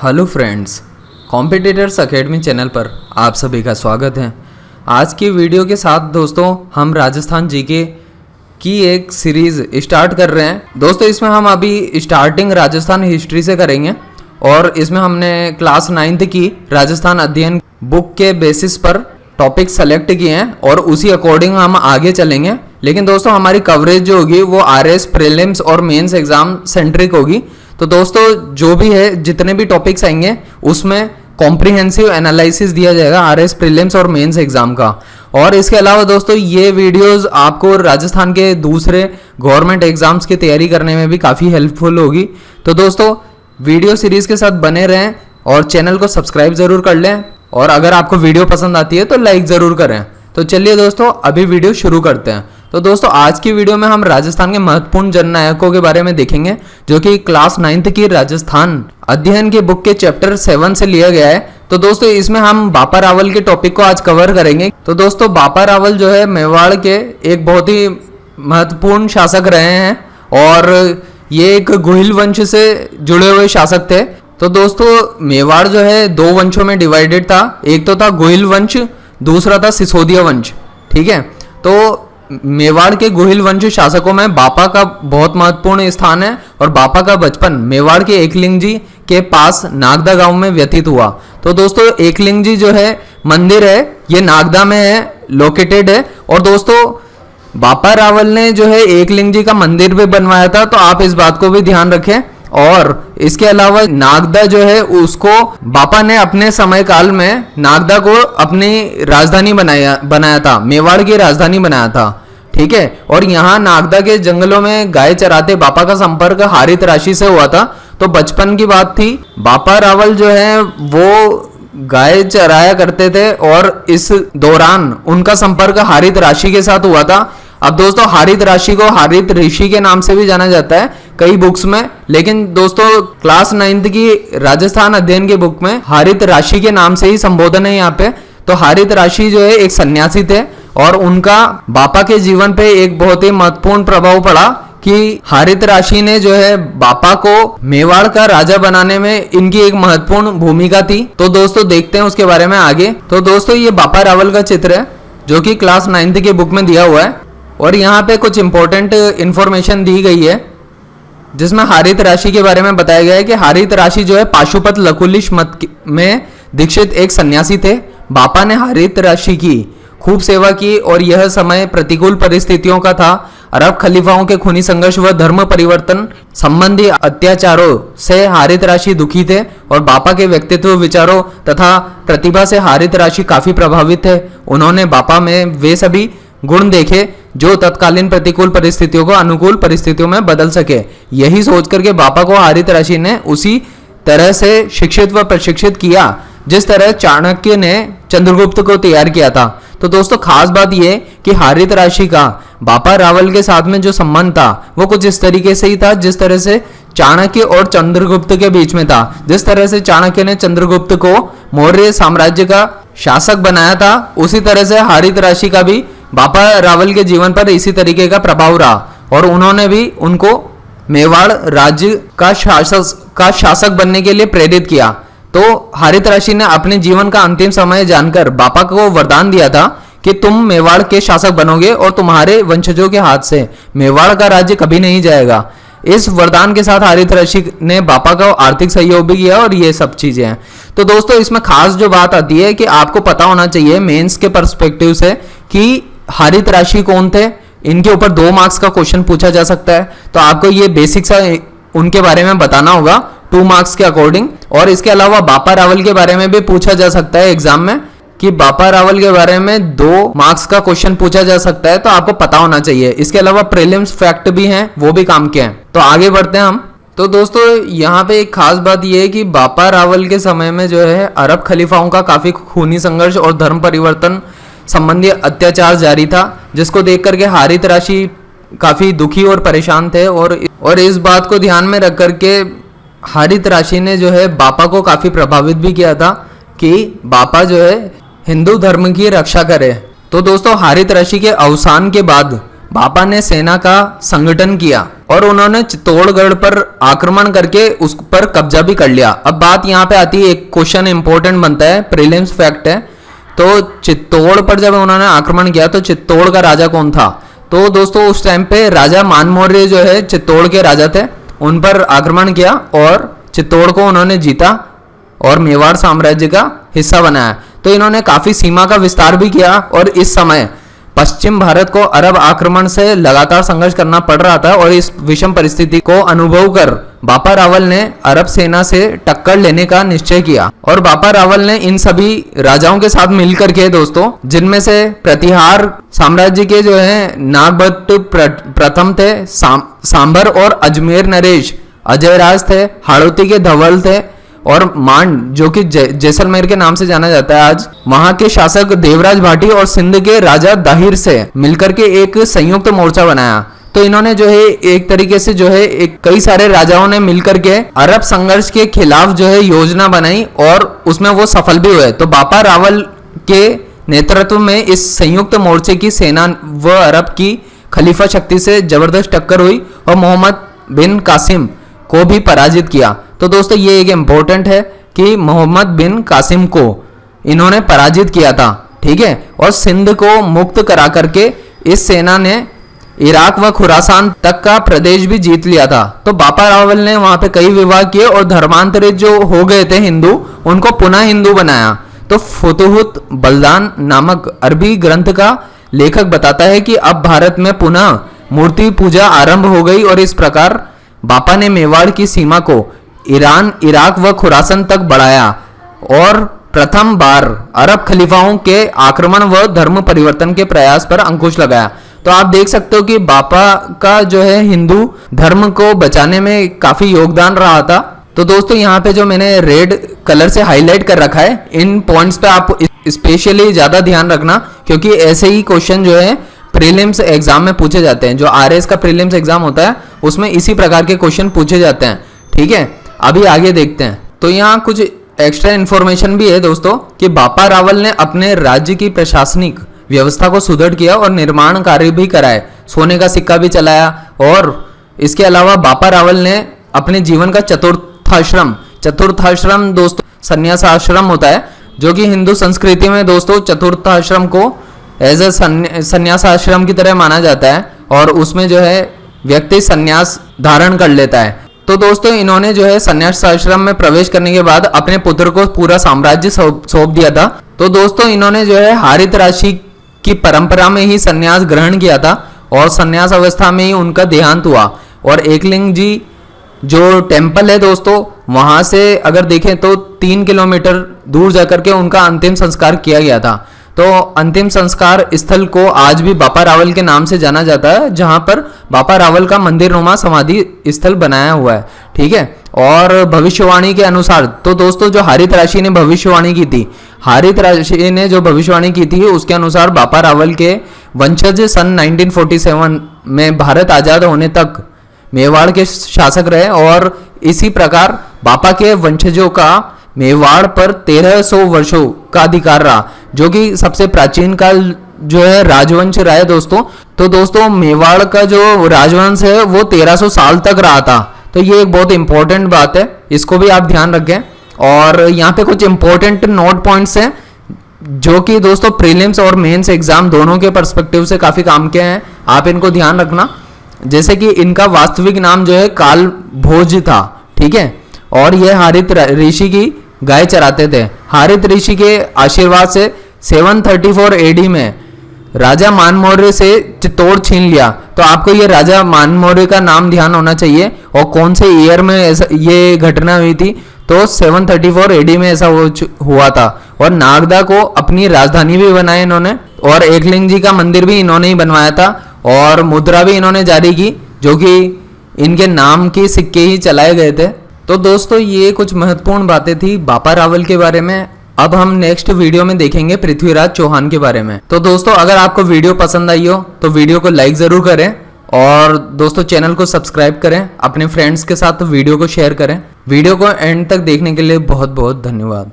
Hello friends, competitors academy channel पर आप सभी का स्वागत है। आज की वीडियो के साथ दोस्तों हम राजस्थान जीके की एक सीरीज़ स्टार्ट कर रहे हैं। दोस्तों इसमें हम अभी स्टार्टिंग राजस्थान हिस्ट्री से करेंगे और इसमें हमने क्लास 9th की राजस्थान अध्ययन बुक के बेसिस पर टॉपिक सेलेक्ट किए हैं और उसी अकॉर्डिंग हम आगे चलेंगे। लेकिन दोस्तों हमारी कवरेज जो होगी वो आरएस प्रीलिम्स और मेंस एग्जाम सेंट्रिक होगी। तो दोस्तों जो भी है, जितने भी टॉपिक्स आएंगे उसमें कॉम्प्रिहेंसिव एनालिसिस दिया जाएगा आरएस प्रीलिम्स और मेंस एग्जाम का। और इसके अलावा दोस्तों ये वीडियोस आपको राजस्थान के दूसरे गवर्नमेंट एग्जाम्स की तैयारी करने में भी काफ़ी हेल्पफुल होगी। तो दोस्तों वीडियो सीरीज के साथ बने रहें और चैनल को सब्सक्राइब जरूर कर लें और अगर आपको वीडियो पसंद आती है तो लाइक ज़रूर करें। तो चलिए दोस्तों अभी वीडियो शुरू करते हैं। तो दोस्तों आज की वीडियो में हम राजस्थान के महत्वपूर्ण जननायकों के बारे में देखेंगे जो कि क्लास 9th की राजस्थान अध्ययन की बुक के चैप्टर 7 से लिया गया है। तो दोस्तों इसमें हम बापा रावल के टॉपिक को आज कवर करेंगे। तो दोस्तों बापा रावल जो है मेवाड़ के एक बहुत ही महत्वपूर्ण शासक रहे हैं और ये एक गोहिल वंश से जुड़े हुए शासक थे। तो दोस्तों मेवाड़ जो है दो वंशों में डिवाइडेड था, एक तो था गोहिल वंश, दूसरा था सिसोदिया वंश। ठीक है, तो मेवाड़ के गोहिल वंश शासकों में बापा का बहुत महत्वपूर्ण स्थान है और बापा का बचपन मेवाड़ के एकलिंग जी के पास नागदा गांव में व्यतीत हुआ। तो दोस्तों एकलिंग जी जो है मंदिर है, ये नागदा में है, लोकेटेड है। और दोस्तों बापा रावल ने जो है एकलिंग जी का मंदिर भी बनवाया था, तो आप इस बात को भी ध्यान रखें। और इसके अलावा नागदा जो है उसको बापा ने अपने समय काल में नागदा को अपनी राजधानी बनाया था, मेवाड़ की राजधानी बनाया था। ठीक है, और यहाँ नागदा के जंगलों में गाय चराते बापा का संपर्क हारित राशि से हुआ था। तो बचपन की बात थी, बापा रावल जो है वो गाय चराया करते थे और इस दौरान उनका संपर्क हारित राशि के साथ हुआ था। अब दोस्तों हारित राशि को हारित ऋषि के नाम से भी जाना जाता है कई बुक्स में, लेकिन दोस्तों क्लास 9th की राजस्थान अध्ययन की बुक में हारित राशि के नाम से ही संबोधन है यहाँ पे। तो हारित राशि जो है एक सन्यासी थे और उनका बापा के जीवन पे एक बहुत ही महत्वपूर्ण प्रभाव पड़ा कि हारित राशि ने जो है बापा को मेवाड़ का राजा बनाने में इनकी एक महत्वपूर्ण भूमिका थी। तो दोस्तों देखते हैं उसके बारे में आगे। तो दोस्तों ये बापा रावल का चित्र है जो कि क्लास 9th की बुक में दिया हुआ है और यहाँ पे कुछ इंपॉर्टेंट इंफॉर्मेशन दी गई है जिसमें हारित राशि के बारे में बताया गया है कि हारित राशि जो है पाशुपत लकुलिश मत में दीक्षित एक सन्यासी थे। बापा ने हारित राशि की खूब सेवा की और यह समय प्रतिकूल परिस्थितियों का था। अरब खलीफाओं के खूनी संघर्ष व धर्म परिवर्तन संबंधी अत्याचारों से हारित राशि दुखी थे और बापा के व्यक्तित्व, विचारों तथा प्रतिभा से हारित राशि काफी प्रभावित थे। उन्होंने बापा में वे सभी गुण देखे जो तत्कालीन प्रतिकूल परिस्थितियों को अनुकूल परिस्थितियों में बदल सके। यही सोच करके बापा को हारित राशि ने उसी तरह से शिक्षित व प्रशिक्षित किया जिस तरह चाणक्य ने चंद्रगुप्त को तैयार किया था। तो दोस्तों खास बात यह कि हारित राशि का बापा रावल के साथ में जो संबंध था वो कुछ इस तरीके से ही था जिस तरह से चाणक्य और चंद्रगुप्त के बीच में था। जिस तरह से चाणक्य ने चंद्रगुप्त को मौर्य साम्राज्य का शासक बनाया था, उसी तरह से हारित राशि का भी बापा रावल के जीवन पर इसी तरीके का प्रभाव रहा और उन्होंने भी उनको मेवाड़ राज्य का शासक बनने के लिए प्रेरित किया। तो हारित राशि ने अपने जीवन का अंतिम समय जानकर बापा को वरदान दिया था कि तुम मेवाड़ के शासक बनोगे और तुम्हारे वंशजों के हाथ से मेवाड़ का राज्य कभी नहीं जाएगा। इस वरदान के साथ हारित राशि ने बापा को आर्थिक सहयोग भी किया और ये सब चीजें हैं। तो दोस्तों इसमें खास जो बात आती है कि आपको पता होना चाहिए मेंस के पर्सपेक्टिव से कि हारित राशि कौन थे। इनके ऊपर 2 मार्क्स का क्वेश्चन पूछा जा सकता है, तो आपको ये बेसिक्स उनके बारे में बताना होगा 2 मार्क्स के अकॉर्डिंग। और इसके अलावा बापा रावल के बारे में भी पूछा जा सकता है एग्जाम में कि बापा रावल के बारे में 2 मार्क्स का क्वेश्चन पूछा जा सकता है, तो आपको पता होना चाहिए। इसके अलावा प्रीलिम्स फैक्ट भी हैं, वो भी काम के हैं। तो आगे बढ़ते हैं हम। तो दोस्तों यहाँ पे एक खास बात यह है कि बापा रावल के समय में जो है अरब खलीफाओं का काफी खूनी संघर्ष और धर्म परिवर्तन संबंधी अत्याचार जारी था, जिसको देख करके हारित राशि काफी दुखी और परेशान थे। और इस बात को ध्यान में रख करके हारित राशि ने जो है बापा को काफी प्रभावित भी किया था कि बापा जो है हिंदू धर्म की रक्षा करे। तो दोस्तों हारित राशि के अवसान के बाद बापा ने सेना का संगठन किया और उन्होंने चित्तौड़गढ़ पर आक्रमण करके उस पर कब्जा भी कर लिया। अब बात यहाँ पे आती है, एक क्वेश्चन इंपॉर्टेंट बनता है, प्रीलिम्स फैक्ट है। तो चित्तौड़ पर जब उन्होंने आक्रमण किया तो चित्तौड़ का राजा कौन था? तो दोस्तों उस टाइम पे राजा मानमौर्य जो है चित्तौड़ के राजा थे, उन पर आक्रमण किया और चित्तौड़ को उन्होंने जीता और मेवाड़ साम्राज्य का हिस्सा बनाया। तो इन्होंने काफी सीमा का विस्तार भी किया और इस समय पश्चिम भारत को अरब आक्रमण से लगातार संघर्ष करना पड़ रहा था और इस विषम परिस्थिति को अनुभव कर बापा रावल ने अरब सेना से टक्कर लेने का निश्चय किया। और बापा रावल ने इन सभी राजाओं के साथ मिलकर के दोस्तों, जिनमें से प्रतिहार साम्राज्य के जो है नागभट्ट प्रथम थे, सांबर और अजमेर नरेश अजयराज थे, हाड़ौती के धवल थे और मांड जो कि जैसलमेर के नाम से जाना जाता है आज, वहां के शासक देवराज भाटी और सिंध के राजा दाहिर से मिलकर के एक संयुक्त मोर्चा बनाया। तो इन्होंने जो है एक तरीके से जो है कई सारे राजाओं ने मिलकर के अरब संघर्ष के खिलाफ जो है योजना बनाई और उसमें वो सफल भी हुए। तो बापा रावल के नेतृत्व में इस संयुक्त मोर्चे की सेना व अरब की खलीफा शक्ति से जबरदस्त टक्कर हुई और मोहम्मद बिन कासिम को भी पराजित किया। तो दोस्तों ये एक इम्पोर्टेंट है कि मोहम्मद बिन कासिम को इन्होंने पराजित किया था, ठीक है। और सिंध को मुक्त करा करके इस सेना ने इराक व खुरासान तक का प्रदेश भी जीत लिया था। तो बापा रावल ने वहां पे कई विवाह किए और धर्मांतरित जो हो गए थे हिंदू, उनको पुनः हिंदू बनाया। तो फुतुहुत बलदान नामक अरबी ग्रंथ का लेखक बताता है कि अब भारत में पुनः मूर्ति पूजा आरंभ हो गई और इस प्रकार बापा ने मेवाड़ की सीमा को ईरान, इराक व खुरासन तक बढ़ाया और प्रथम बार अरब खलीफाओं के आक्रमण व धर्म परिवर्तन के प्रयास पर अंकुश लगाया। तो आप देख सकते हो कि बापा का जो है हिंदू धर्म को बचाने में काफी योगदान रहा था। तो दोस्तों यहाँ पे जो मैंने रेड कलर से हाईलाइट कर रखा है, इन पॉइंट्स पे आप स्पेशली ज्यादा ध्यान रखना, क्योंकि ऐसे ही क्वेश्चन जो है प्रीलिम्स एग्जाम में पूछे जाते हैं। जो आरएस का प्रीलिम्स एग्जाम होता है उसमें इसी प्रकार के क्वेश्चन पूछे जाते हैं, ठीक है। अभी आगे देखते हैं। तो यहाँ कुछ एक्स्ट्रा इन्फॉर्मेशन भी है दोस्तों कि बापा रावल ने अपने राज्य की प्रशासनिक व्यवस्था को सुदृढ़ किया और निर्माण कार्य भी कराए, सोने का सिक्का भी चलाया। और इसके अलावा बापा रावल ने अपने जीवन का चतुर्थाश्रम दोस्तों संन्यास आश्रम होता है, जो कि हिंदू संस्कृति में दोस्तों चतुर्थाश्रम को एज ए संन्यास आश्रम की तरह माना जाता है और उसमें जो है व्यक्ति संन्यास धारण कर लेता है। तो दोस्तों इन्होंने जो है संन्यास आश्रम में प्रवेश करने के बाद अपने पुत्र को पूरा साम्राज्य सौंप दिया था। तो दोस्तों इन्होंने जो है हरित राशि की परंपरा में ही संन्यास ग्रहण किया था और संन्यास अवस्था में ही उनका देहांत हुआ। और एकलिंग जी जो टेम्पल है दोस्तों, वहां से अगर देखें तो 3 किलोमीटर दूर जाकर के उनका अंतिम संस्कार किया गया था। तो अंतिम संस्कार स्थल को आज भी बापा रावल के नाम से जाना जाता है, जहां पर बापा रावल का मंदिर नुमा समाधि स्थल बनाया हुआ है, ठीक है। और भविष्यवाणी के अनुसार तो दोस्तों जो हरित राशि ने भविष्यवाणी की थी, हरित राशि ने जो भविष्यवाणी की थी उसके अनुसार बापा रावल के वंशज सन 1947 में भारत आजाद होने तक मेवाड़ के शासक रहे और इसी प्रकार बापा के वंशजों का मेवाड़ पर 1300 वर्षों का अधिकार रहा, जो कि सबसे प्राचीन काल जो है राजवंश रहा है दोस्तों। तो दोस्तों मेवाड़ का जो राजवंश है वो 1300 साल तक रहा था। तो ये एक बहुत इंपॉर्टेंट बात है, इसको भी आप ध्यान रखें। और यहाँ पे कुछ इंपॉर्टेंट नोट पॉइंट्स हैं जो कि दोस्तों प्रीलिम्स और मेंस एग्जाम दोनों के पर्सपेक्टिव से काफी काम के हैं, आप इनको ध्यान रखना। जैसे कि इनका वास्तविक नाम जो है काल भोज था, ठीक है। और ये हारित ऋषि की गाय चराते थे। हारित ऋषि के आशीर्वाद से 734 एडी में राजा मानमौर्य से चित्तौड़ छीन लिया। तो आपको ये राजा मानमौर्य का नाम ध्यान होना चाहिए और कौन से ईयर में ऐसा ये घटना हुई थी। तो 734 एडी में ऐसा हुआ था। और नागदा को अपनी राजधानी भी बनाई इन्होंने और एकलिंग जी का मंदिर भी इन्होंने ही बनवाया था और मुद्रा भी इन्होंने जारी की, जो कि इनके नाम के सिक्के ही चलाए गए थे। तो दोस्तों ये कुछ महत्वपूर्ण बातें थी बापा रावल के बारे में। अब हम नेक्स्ट वीडियो में देखेंगे पृथ्वीराज चौहान के बारे में। तो दोस्तों अगर आपको वीडियो पसंद आई हो तो वीडियो को लाइक जरूर करें और दोस्तों चैनल को सब्सक्राइब करें, अपने फ्रेंड्स के साथ वीडियो को शेयर करें। वीडियो को एंड तक देखने के लिए बहुत बहुत धन्यवाद।